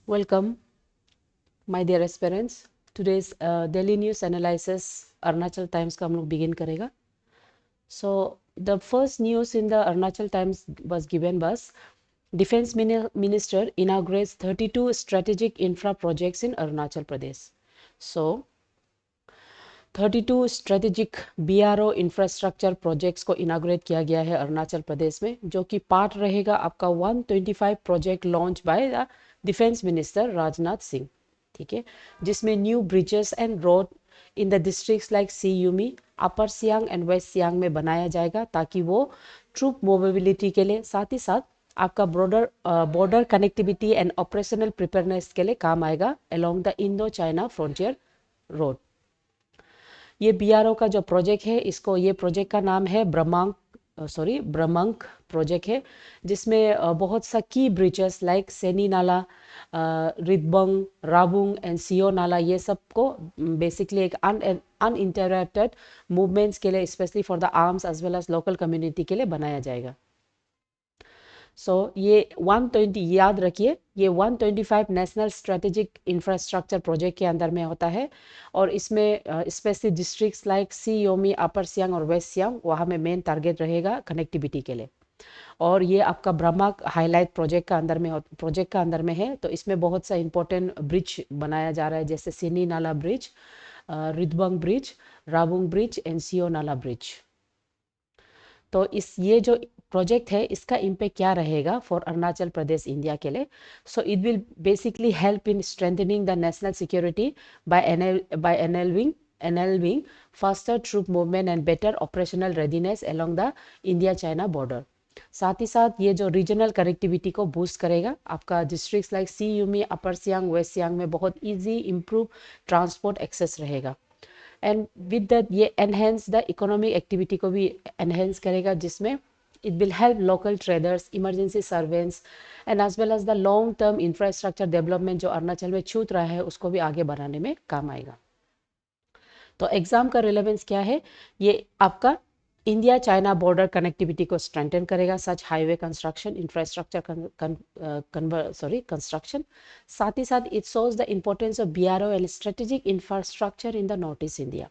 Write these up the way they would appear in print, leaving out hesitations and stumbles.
Welcome, my dear aspirants. Today's Daily News Analysis Arunachal times का हम लोग begin करेगा. So the first news in the Arunachal Times was given was Defense Minister inaugurates 32 strategic infra projects in Arunachal Pradesh. So 32 strategic BRO infrastructure projects को inaugurate किया गया है अरुणाचल प्रदेश में, जो कि पार्ट रहेगा आपका 125 project launch by the defence minister Rajnath Singh. ठीक है, जिसमें new bridges and road in the districts like Shi Yomi, upper Siang and west Siang में बनाया जाएगा, ताकि वो ट्रूप मोबिलिटी के लिए, साथ ही साथ आपका border connectivity and operational preparedness के लिए काम आएगा along the Indo China frontier road. ये बीआरओ का जो प्रोजेक्ट है, ये प्रोजेक्ट का नाम है ब्रह्मंक प्रोजेक्ट है, जिसमें बहुत सा की ब्रिजेस लाइक सेनी नाला, रिदबंग, राबुंग एंड सियो नाला, ये सब को बेसिकली एक अनइंटरप्टेड मूवमेंट्स के लिए, specially for the arms as well as local community के लिए बनाया जाएगा. ये 120 याद रखिए, ये 125 नेशनल स्ट्रेटेजिक इंफ्रास्ट्रक्चर प्रोजेक्ट के अंदर में होता है, और इसमें स्पेशली डिस्ट्रिक्ट्स लाइक सी योमी, अपर सियांग और वेस्ट सियांग, वहाँ में मेन टारगेट रहेगा कनेक्टिविटी के लिए. और ये आपका ब्रह्मा हाईलाइट प्रोजेक्ट का अंदर में है. तो इसमें बहुत सा इंपॉर्टेंट ब्रिज बनाया जा रहा है, जैसे सिनी नाला ब्रिज, रिदबंग ब्रिज, राबुंग ब्रिज एंड सियो नाला ब्रिज. तो ये जो प्रोजेक्ट है, इसका इम्पैक्ट क्या रहेगा फॉर अरुणाचल प्रदेश इंडिया के लिए. So it will basically help in strengthening the national security by enabling faster troop movement and better operational readiness along the India China border. साथ ही साथ ये जो रीजनल कनेक्टिविटी को बूस्ट करेगा, आपका districts like Shi Yomi, upper Siang, west Siang में बहुत इजी इम्प्रूव ट्रांसपोर्ट एक्सेस रहेगा. एंड विद दैट ये एनहेंस द इकोनॉमिक एक्टिविटी को भी एनहेंस करेगा, जिसमें it will help local traders, emergency servants and as well as the long term infrastructure development जो अरुणाचल में छूट रहा है, उसको भी आगे बढ़ाने में काम आएगा. तो एग्जाम का रिलेवेंस क्या है, ये आपका इंडिया चाइना बॉर्डर कनेक्टिविटी को स्ट्रेंथन करेगा, सच हाईवे कंस्ट्रक्शन, इंफ्रास्ट्रक्चर कंस्ट्रक्शन. साथ ही साथ it shows the importance of BRO and strategic infrastructure in the north east India.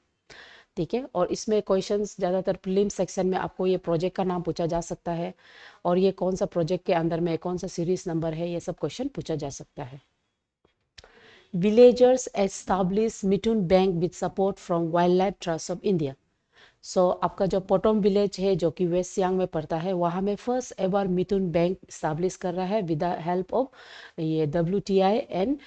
ठीक है, और इसमें क्वेश्चंस ज़्यादातर प्रीलिम सेक्शन में आपको ये प्रोजेक्ट का नाम पूछा जा सकता है, और ये कौन सा प्रोजेक्ट के अंदर में कौन सा सीरीज नंबर है, ये सब क्वेश्चन पूछा जा सकता है. Villagers establish Mithun bank with support from wild life trust of India. आपका जो पोटोम विलेज है, जो कि वेस्ट सियांग में पड़ता है, वहाँ में फर्स्ट एवर मिथुन बैंक स्टैब्लिश कर रहा है विद द हेल्प ऑफ ये WTI एंड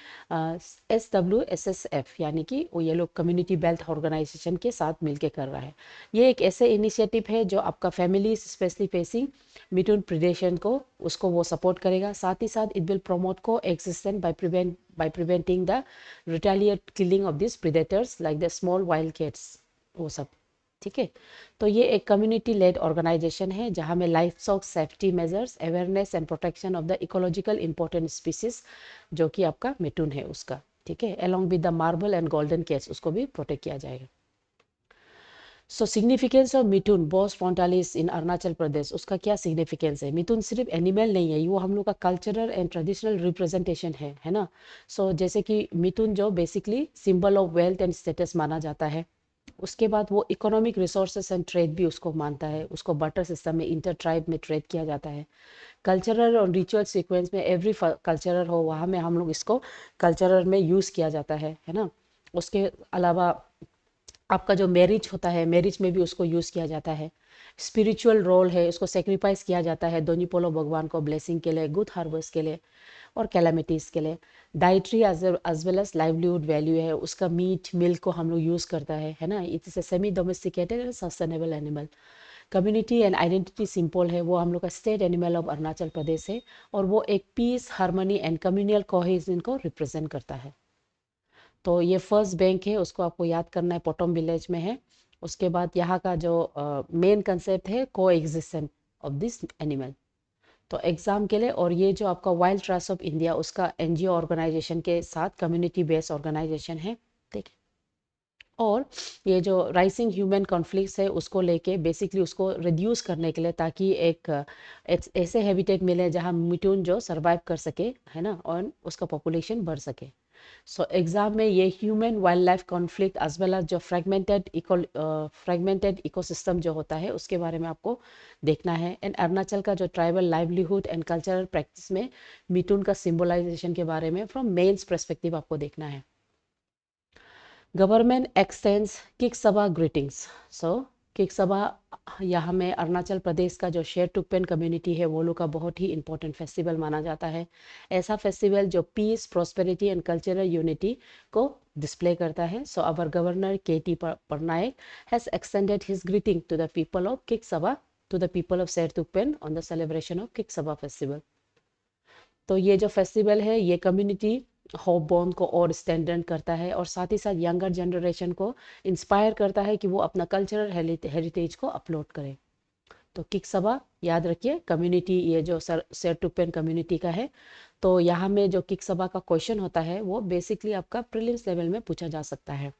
SWSSF, यानी कि वो ये लोग कम्युनिटी वेल्थ ऑर्गेनाइजेशन के साथ मिलके कर रहा है. ये एक ऐसे इनिशिएटिव है जो आपका फैमिली स्पेशली फेसिंग मिथुन प्रिडेशन को, उसको वो सपोर्ट करेगा. साथ ही साथ इट विल प्रमोट को existent by preventing the retaliate killing of this predators like the small wild cats, वो सब. ठीक है, तो ये एक कम्युनिटी लेड ऑर्गेनाइजेशन है, जहाँ में life stock safety measures, awareness and protection of the ecological important species, जो कि आपका मिथुन है उसका. ठीक है, along with the marble and golden case, उसको भी प्रोटेक्ट किया जाएगा. Significance of Mithun Bose frontalis इन अरुणाचल प्रदेश, उसका क्या सिग्निफिकेंस है. मिथुन सिर्फ एनिमल नहीं है, वो हम लोग का कल्चरल एंड ट्रेडिशनल रिप्रेजेंटेशन है ना. जैसे कि मिथुन जो basically symbol of wealth and status माना जाता है. उसके बाद वो इकोनॉमिक रिसोर्सेस एंड ट्रेड भी उसको मानता है, उसको बटर सिस्टम में इंटर ट्राइब में ट्रेड किया जाता है. कल्चरल और रिचुअल सीक्वेंस में एवरी कल्चरल हो, वहाँ में हम लोग इसको कल्चरल में यूज़ किया जाता है ना. उसके अलावा आपका जो मैरिज होता है, मैरिज में भी उसको यूज़ किया जाता है. स्पिरिचुअल रोल है, उसको सेक्रीफाइस किया जाता है दोनीपोलो भगवान को ब्लेसिंग के लिए, गुड हार्वेस्ट के लिए और कैलामिटीज़ के लिए. Dietary as well as livelihood value है, उसका मीट मिल्क को हम लोग यूज़ करता है ना. It is a semi domesticated and sustainable animal. Community and identity simple है, वो हम लोग का state animal of Arunachal Pradesh है, और वो एक peace, harmony and communal cohesion को रिप्रेजेंट करता है. तो ये फर्स्ट बैंक है, उसको आपको याद करना है, पोटोम विलेज में है. उसके बाद यहाँ का जो मेन कंसेप्ट है, को एग्जिस्टेंस ऑफ दिस एनिमल. तो एग्ज़ाम के लिए, और ये जो आपका वाइल्ड ट्रस्ट ऑफ इंडिया, उसका NGO ऑर्गेनाइजेशन के साथ कम्युनिटी बेस्ड ऑर्गेनाइजेशन है. ठीक है, और ये जो राइजिंग ह्यूमन कॉन्फ्लिक्ट्स है उसको लेके बेसिकली उसको रिड्यूस करने के लिए, ताकि एक ऐसे हैबिटेट मिले जहाँ मिटून जो सरवाइव कर सके, है ना, और उसका पॉपुलेशन बढ़ सके। सो एग्जाम में ये human wild life conflict as well as जो फ्रेगमेंटेड इकोसिस्टम जो होता है उसके बारे में आपको देखना है। एंड अरुणाचल का जो tribal livelihood and cultural practice में मिटून का सिंबलाइजेशन के बारे में फ्रॉम मेन्स पर्सपेक्टिव आपको देखना है। गवर्नमेंट एक्सटेंड्स किक सभा ग्रीटिंग्स। सो किक सभा यहाँ में अरुणाचल प्रदेश का जो शेर टुकपेन कम्युनिटी है वो लोग का बहुत ही इंपॉर्टेंट फेस्टिवल माना जाता है। ऐसा फेस्टिवल जो peace, prosperity and cultural unity को डिस्प्ले करता है। So our governor KT Patnaik has extended his greeting to the people of Kiksaba, to the people of Sherdukpen on the celebration of Kiksaba festival. तो ये जो festival है ये community hope bond को और स्टैंडर्ड करता है और साथ ही साथ यंगर जनरेशन को इंस्पायर करता है कि वो अपना कल्चरल हेरिटेज को अपलोड करे। तो किक सभा याद रखिए कम्युनिटी, ये जो शेर टुकपेन कम्युनिटी का है। तो यहाँ में जो किक सभा का क्वेश्चन होता है वो बेसिकली आपका प्रीलिम्स लेवल में पूछा जा सकता है।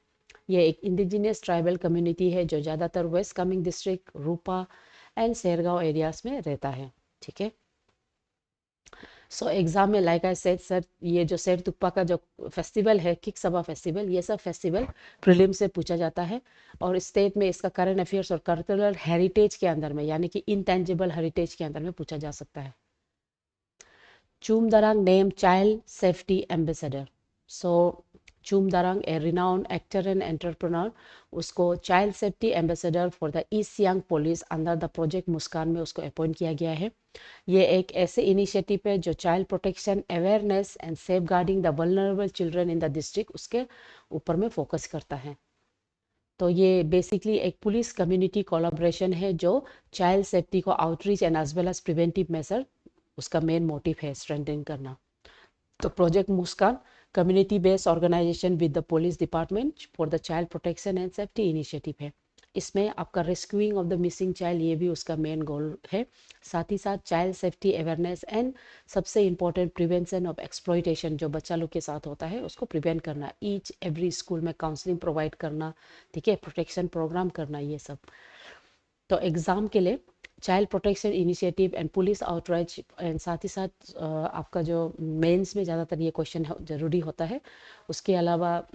ये एक इंडिजिनियस ट्राइबल कम्युनिटी है जो ज़्यादातर west Kameng district, Rupa and Shergaon areas में रहता है। ठीक है। सो एग्जाम में लाइक आई सेड सर, ये जो शेर तुक्पा का जो फेस्टिवल है किक सभा फेस्टिवल, ये सब फेस्टिवल प्रीलिम से पूछा जाता है और स्टेट में इसका करंट अफेयर्स और कल्चरल हेरिटेज के अंदर में, यानी कि इंटेंजिबल हेरिटेज के अंदर में पूछा जा सकता है। Chumdarang name child safety ambassador. So Chumdarang a renowned actor and entrepreneur, उसको child safety ambassador for the East Siang police under the project Muskan में उसको अपॉइंट किया गया है। ये एक ऐसे इनिशिएटिव है जो child protection, awareness and safeguarding the vulnerable children in the district उसके ऊपर में फोकस करता है। तो ये बेसिकली एक पुलिस कम्युनिटी कोलैबोरेशन है जो चाइल्ड सेफ्टी को outreach and as well as preventive measure उसका मेन मोटिव है स्ट्रेंथन करना। तो project Muskan community based organisation with the police department for the child protection and safety initiative है। इसमें आपका rescuing of the missing child ये भी उसका मेन गोल है। साथ ही साथ चाइल्ड सेफ्टी अवेयरनेस एंड सबसे इम्पोर्टेंट प्रिवेंशन ऑफ एक्सप्लॉइटेशन जो बच्चा लोग के साथ होता है उसको प्रिवेंट करना, ईच एवरी स्कूल में काउंसलिंग प्रोवाइड करना, ठीक है, प्रोटेक्शन प्रोग्राम करना, ये सब। तो एग्ज़ाम के लिए child protection initiative and police outreach and साथ ही साथ आपका जो मेंस में ज़्यादातर ये क्वेश्चन ज़रूरी होता है। उसके अलावा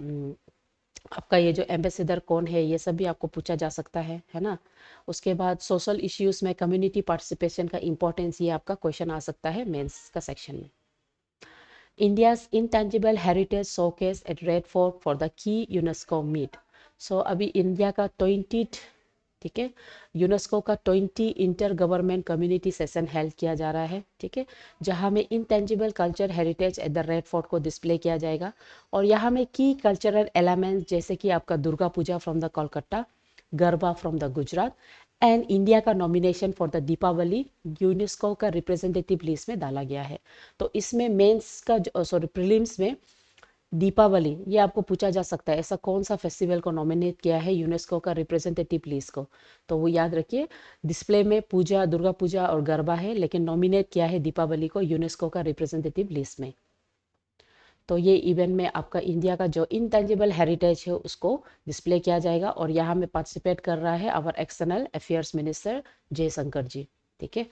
आपका ये जो एम्बेसडर कौन है ये सब भी आपको पूछा जा सकता है ना। उसके बाद सोशल इश्यूज में कम्युनिटी पार्टिसिपेशन का इम्पोर्टेंस, ये आपका क्वेश्चन आ सकता है मेंस का सेक्शन में। India's intangible heritage showcase at Red Fort for the key UNESCO meet. So अभी इंडिया का 20, ठीक है, यूनेस्को का 20 inter government community session held किया जा रहा है, ठीक है, जहां में intangible culture heritage at the Red Fort को डिस्प्ले किया जाएगा। और यहाँ में की कल्चरल एलिमेंट्स जैसे कि आपका Durga Puja from the Kolkata, Garba from the Gujarat and India का nomination for the Deepawali UNESCO का रिप्रेजेंटेटिव लिस्ट में डाला गया है। तो इसमें मेंस का सॉरी प्रीलिम्स में दीपावली ये आपको पूछा जा सकता है, ऐसा कौन सा फेस्टिवल को नॉमिनेट किया है यूनेस्को का रिप्रेजेंटेटिव लिस्ट को। तो वो याद रखिए, डिस्प्ले में पूजा, दुर्गा पूजा और गरबा है, लेकिन नॉमिनेट किया है दीपावली को यूनेस्को का रिप्रेजेंटेटिव लिस्ट में। तो ये इवेंट में आपका इंडिया का जो इंटेंजिबल हेरिटेज है उसको डिस्प्ले किया जाएगा और यहाँ में पार्टिसिपेट कर रहा है our external affairs minister Jaishankar ji, ठीक है।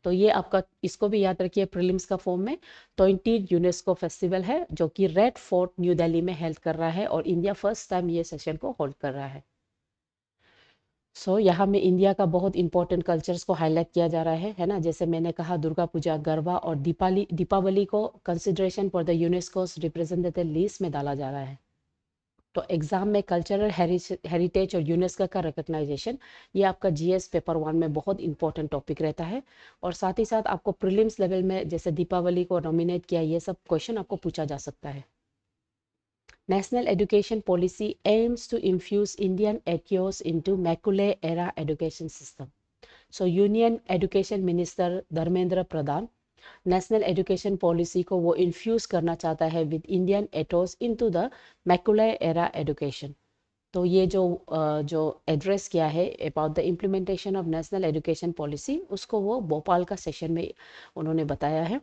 तो ये आपका इसको भी याद रखिए प्रीलिम्स का फॉर्म में 20 यूनेस्को फेस्टिवल है जो कि रेड फोर्ट न्यू दिल्ली में हेल्ड कर रहा है और इंडिया फर्स्ट टाइम ये सेशन को होल्ड कर रहा है। यहाँ में इंडिया का बहुत इंपॉर्टेंट कल्चर्स को हाईलाइट किया जा रहा है ना, जैसे मैंने कहा दुर्गा पूजा, गरबा और दीपावली को consideration for the UNESCO's representative list में डाला जा रहा है। तो एग्जाम में कल्चरल हेरिटेज और यूनेस्को का रिकग्नाइजेशन ये आपका जीएस पेपर 1 में बहुत इंपॉर्टेंट टॉपिक रहता है। और साथ ही साथ आपको प्रीलिम्स लेवल में जैसे दीपावली को नॉमिनेट किया, ये सब क्वेश्चन आपको पूछा जा सकता है। National education policy aims to infuse Indian ethos into Macaulay era education system. Union education minister Dharmendra Pradhan national education policy को वो इन्फ्यूज करना चाहता है with Indian ethos into the Macaulay era education. तो ये जो एड्रेस किया है about the implementation of national education policy, उसको वो भोपाल का सेशन में उन्होंने बताया है।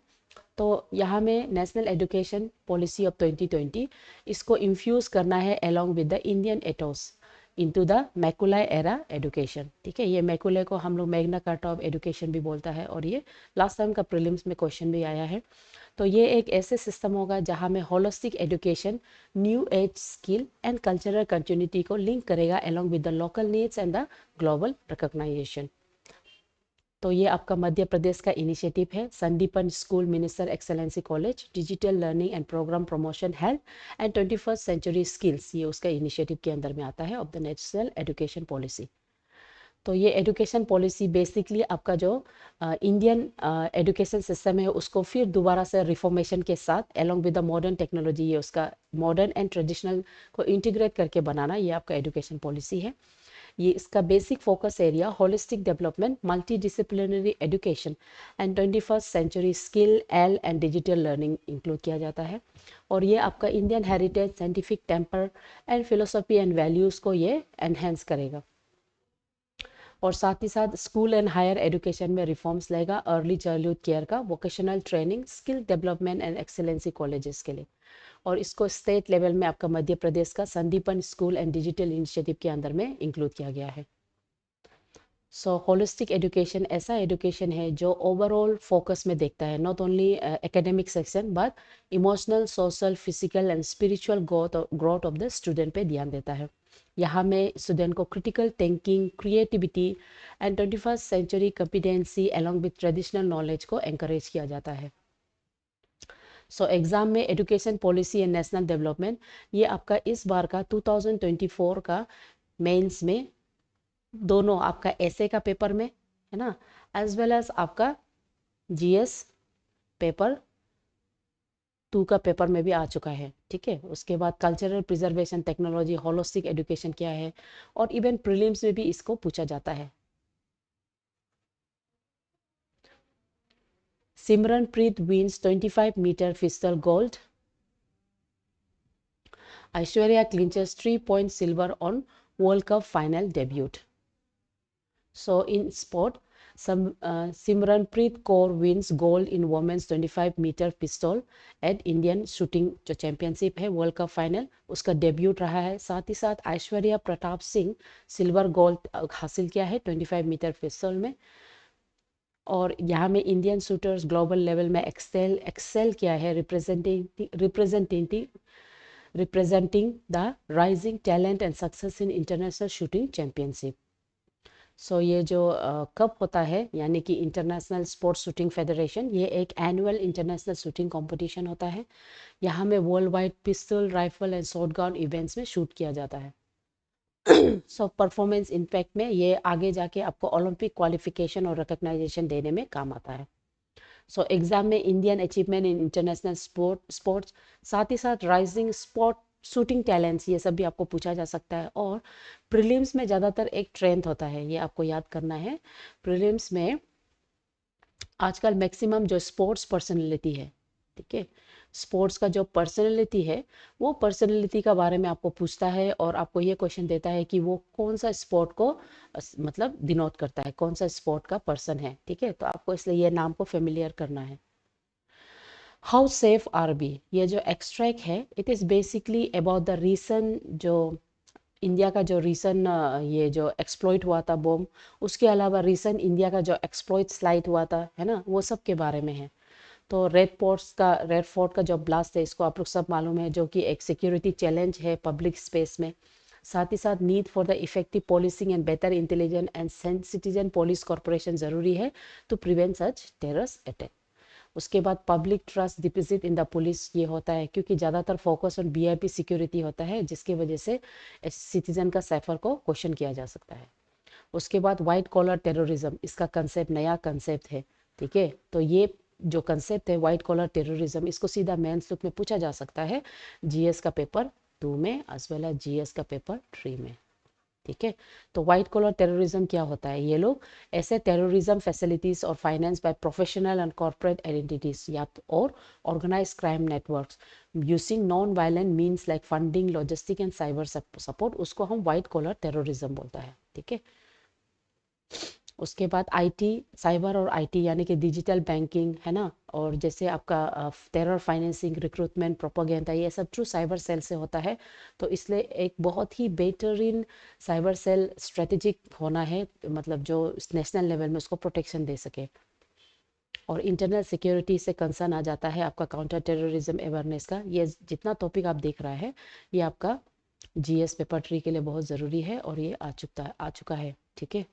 तो यहाँ में नेशनल एजुकेशन पॉलिसी ऑफ 2020 इसको इन्फ्यूज़ करना है along with the Indian ethos into the Macaulay era education. ठीक है, ये मैकुले को हम लोग मैग्ना कार्टा ऑफ एजुकेशन भी बोलता है, और ये लास्ट टाइम का प्रीलिम्स में क्वेश्चन भी आया है। तो ये एक ऐसे सिस्टम होगा जहाँ में holistic education new age skill and cultural continuity को लिंक करेगा along with the local needs and the global recognisation. तो ये आपका मध्य प्रदेश का इनिशिएटिव है, Sandipan school minister excellency college digital learning and programme promotion health and 21st century skills, ये उसका initiative के अंदर में आता है of the national education policy. तो ये एजुकेशन पॉलिसी बेसिकली आपका जो इंडियन एजुकेशन सिस्टम है उसको फिर दोबारा से रिफॉर्मेशन के साथ along with the modern technology, ये उसका मॉडर्न एंड ट्रेडिशनल को इंटीग्रेट करके बनाना, ये आपका एजुकेशन पॉलिसी है। ये इसका basic focus area holistic development, multidisciplinary education and 21st century skill L and digital learning include किया जाता है। और ये आपका Indian heritage, scientific temper and philosophy and values को ये एनहेंस करेगा। और साथ ही साथ स्कूल एंड हायर एजुकेशन में रिफॉर्म्स लाएगा, अर्ली चाइल्डहुड केयर का, vocational training, skill development and excellency colleges के लिए। और इसको स्टेट लेवल में आपका मध्य प्रदेश का Sandipan school and digital initiative के अंदर में इंक्लूड किया गया है। सो होलिस्टिक एजुकेशन ऐसा एजुकेशन है जो ओवरऑल फोकस में देखता है, not only academic section but emotional, social, physical and spiritual growth of the student पे ध्यान देता है। यहाँ में स्टूडेंट को critical thinking, creativity and 21st century competency along with traditional knowledge को एंकरेज किया जाता है। सो एग्जाम में education policy and national development, ये आपका इस बार का 2024 का मेंस में दोनों आपका ऐसे का पेपर में है ना, एज वेल एज आपका जीएस पेपर 2 का पेपर में भी आ चुका है। ठीक है, उसके बाद cultural preservation technology holistic education क्या है, और इवन प्रीलिम्स में भी इसको पूछा जाता है। Simranpreet wins 25 metre pistol gold, Aishwarya clinches 3 point silver on World Cup final debut. So in sport, Simranpreet Kaur wins gold in women's 25-meter pistol at Indian shooting जो चैंपियनशिप है वर्ल्ड कप फाइनल उसका debut रहा है। साथ ही साथ Aishwarya Pratap Singh silver gold हासिल किया है 25 मीटर पिस्टल में। और यहाँ में इंडियन शूटर्स ग्लोबल लेवल में एक्सेल किया है, representing the rising talent and success in international shooting championship. सो ये जो कप होता है यानी कि इंटरनेशनल स्पोर्ट्स शूटिंग फेडरेशन, ये एक एनुअल इंटरनेशनल शूटिंग कंपटीशन होता है। यहाँ में world wide pistol, rifle and shotgun events में शूट किया जाता है। सो परफॉर्मेंस इम्पैक्ट में ये आगे जाके आपको ओलंपिक क्वालिफिकेशन और रिकग्नाइजेशन देने में काम आता है। सो एग्जाम में Indian achievement in international sports, साथ ही साथ राइजिंग स्पोर्ट शूटिंग टैलेंट्स, ये सब भी आपको पूछा जा सकता है। और प्रीलिम्स में ज़्यादातर एक ट्रेंड होता है, ये आपको याद करना है। प्रीलिम्स में आजकल मैक्सिमम जो स्पोर्ट्स पर्सनैलिटी है, ठीक है, स्पोर्ट्स का जो पर्सनैलिटी है वो पर्सनैलिटी का बारे में आपको पूछता है, और आपको ये क्वेश्चन देता है कि वो कौन सा स्पोर्ट को मतलब डिनोट करता है, कौन सा स्पोर्ट का पर्सन है। ठीक है, तो आपको इसलिए ये नाम को फेमिलियर करना है। हाउ सेफ आर बी, ये जो एक्सट्रैक्ट है it is basically about the reason, जो इंडिया का जो रीसन ये जो एक्सप्लॉइट हुआ था बॉम्ब, उसके अलावा रीसन इंडिया का जो एक्सप्लॉइट स्लाइड हुआ था है ना, वो सब के बारे में है। तो रेड फोर्ट का जो ब्लास्ट है इसको आप लोग सब मालूम है, जो कि एक सिक्योरिटी चैलेंज है पब्लिक स्पेस में। साथ ही साथ need for the effective policing and better intelligence and citizen police corporation ज़रूरी है to prevent such terrorist attack. उसके बाद public trust deposit in the police, ये होता है क्योंकि ज़्यादातर फोकस ऑन वीआईपी सिक्योरिटी होता है, जिसकी वजह से सिटीजन का सैफर को क्वेश्चन किया जा सकता है। उसके बाद वाइट कॉलर टेररिज्म, इसका कंसेप्ट नया कंसेप्ट है। ठीक है, तो ये जो कंसेप्ट है वाइट कॉलर टेररिज्म, इसको सीधा मेंस लुक में पूछा जा सकता है जीएस का पेपर 2 में एज वेल एज जीएस का पेपर 3 में। ठीक है, तो वाइट कॉलर टेररिज्म क्या होता है, ये लोग ऐसे टेररिज्म फैसिलिटीज और finance by professional and corporate identities या और organise crime networks using non violent means like funding, logistic and cyber support, उसको हम वाइट कॉलर टेररिज्म बोलता है। ठीक है, उसके बाद आईटी, साइबर और आईटी यानी कि डिजिटल बैंकिंग है ना, और जैसे आपका टेरर फाइनेंसिंग, रिक्रूटमेंट, प्रोपोगेंडा, ये सब थ्रू साइबर सेल से होता है। तो इसलिए एक बहुत ही बेहतरीन साइबर सेल स्ट्रेटेजिक होना है, मतलब जो नेशनल लेवल में उसको प्रोटेक्शन दे सके। और इंटरनल सिक्योरिटी से कंसर्न आ जाता है आपका काउंटर टेररिज्म अवेयरनेस का। ये जितना टॉपिक आप देख रहा है ये आपका जीएस पेपर ट्री के लिए बहुत ज़रूरी है, और ये आ चुका है, ठीक है।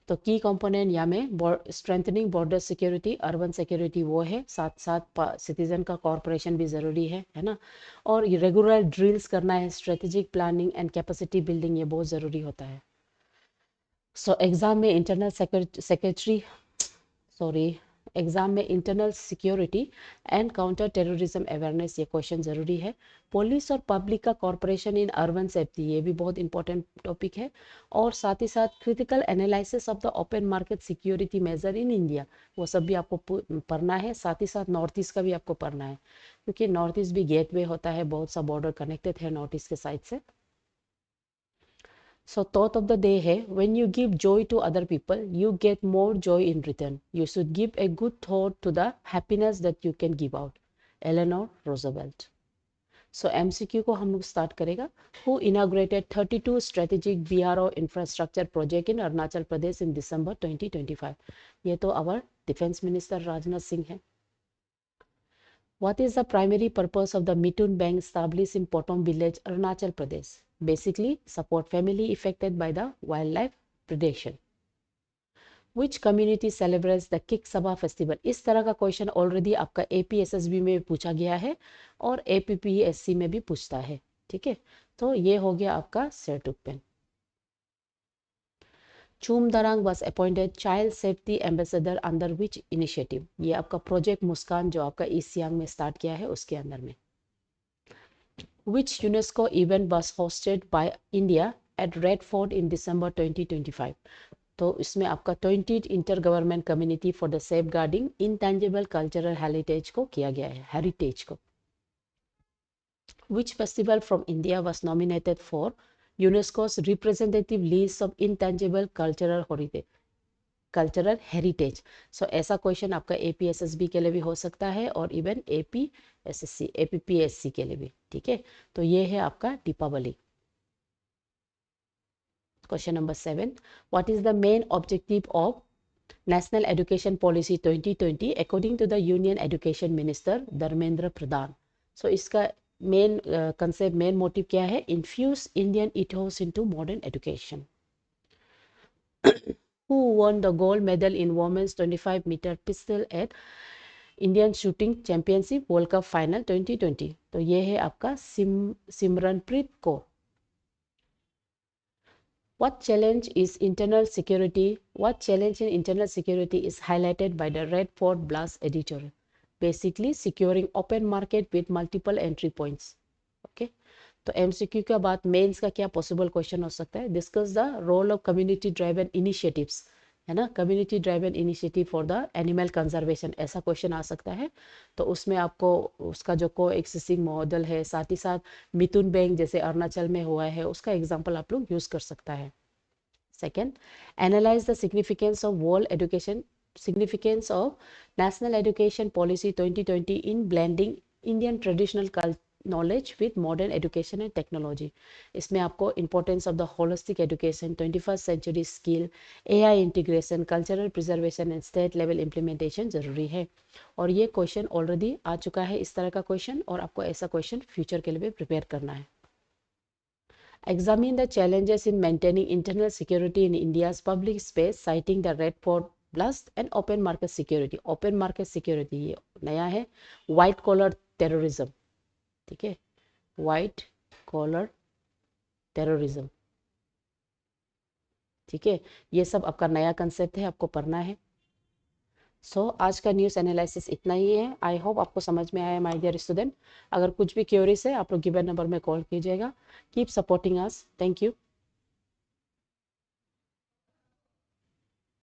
तो की कंपोनेंट या में strengthening border security, urban security वो है, साथ साथ सिटीजन का कॉर्पोरेशन भी ज़रूरी है ना। और ये रेगुलर ड्रिल्स करना है, strategic planning and capacity building, ये बहुत ज़रूरी होता है। सो एग्ज़ाम में इंटरनल सेक्रेटरी सॉरी एग्जाम में internal security and counter terrorism awareness, ये क्वेश्चन ज़रूरी है। पुलिस और पब्लिक का कॉर्पोरेशन इन अर्बन सेफ्टी, ये भी बहुत इंपॉर्टेंट टॉपिक है। और साथ ही साथ critical analysis of the open market security measure in India, वो सब भी आपको पढ़ना है। साथ ही साथ नॉर्थ ईस्ट का भी आपको पढ़ना है, क्योंकि नॉर्थ ईस्ट भी गेटवे होता है, बहुत सा बॉर्डर कनेक्टेड है नॉर्थ ईस्ट के साइड से। So thought of the day है, when you give joy to other people, you get more joy in return. You should give a good thought to the happiness that you can give out. Eleanor Roosevelt. So MCQ को हम लोग start करेगा। Who inaugurated 32 strategic BRO infrastructure project in Arunachal Pradesh in December 2025? ये तो our defence minister Rajnath Singh है। What is the primary purpose of the Mitun Bank established in Potom village, Arunachal Pradesh? Basically, support family affected by the wildlife predation. Which community celebrates the Kick Sabha festival? इस तरह का question already आपका APSSB में पूछा गया है और APPSC में भी पूछता है, ठीक है। तो ये हो गया आपका Sherdukpen. Choom Darang was appointed child safety ambassador under which initiative? ये आपका प्रोजेक्ट मुस्कान जो आपका ईस्ट सियांग में स्टार्ट किया है उसके अंदर में। Which UNESCO event was hosted by India at Red Fort in December 2025? तो इसमें आपका 20th inter government community for the safeguarding intangible cultural heritage को किया गया है, हेरिटेज को। Which festival from India was nominated for UNESCO's representative list of intangible cultural heritage? सो ऐसा question आपका APSSB के लिए भी हो सकता है और इवन APSSC APPSC के लिए भी, ठीक है। तो ये है आपका Deepawali. Question number 7. What is the main objective of National Education Policy 2020 according to the Union Education Minister Dharmendra Pradhan? So इसका मेन कंसेप्ट, मेन मोटिव क्या है? Infuse Indian ethos into modern education. Who won the gold medal in women's 25-meter pistol at Indian Shooting Championship World Cup Final 2020? तो ये है आपका Simranpreet Kaur. What challenge in internal security is highlighted by the Red Fort Blast editorial? Basically, securing open market with multiple entry points. Okay. तो MCQ के बाद mains का क्या possible question हो सकता है? Discuss the role of community driven initiatives, है ना, community driven initiative for the animal conservation, ऐसा क्वेश्चन आ सकता है। तो उसमें आपको उसका जो को एक्सिस्टिंग मॉडल है, साथ ही साथ मिथुन बैंक जैसे अरुणाचल में हुआ है, उसका एग्जाम्पल आप लोग यूज कर सकता है। Second, analyse the significance of National Education Policy 2020 in blending Indian traditional knowledge with modern education and technology. इसमें आपको importance of the holistic education, 21st century skill, AI integration, cultural preservation and state level implementation जरूरी है। और ये question already आ चुका है इस तरह का क्वेश्चन, और आपको ऐसा क्वेश्चन फ्यूचर के लिए भी प्रिपेयर करना है। Examine the challenges in maintaining internal security in India's public space, citing the Red Fort Blast and open market security. Open market security ये नया है। White collar terrorism, ठीक है, white collar terrorism, ठीक है। ये सब आपका नया कंसेप्ट है, आपको पढ़ना है। आज का न्यूज़ एनालिसिस इतना ही है। आई होप आपको समझ में आया माय डियर स्टूडेंट। अगर कुछ भी क्यूरीज है आप लोग गिवन नंबर में कॉल कीजिएगा। Keep supporting us. Thank you.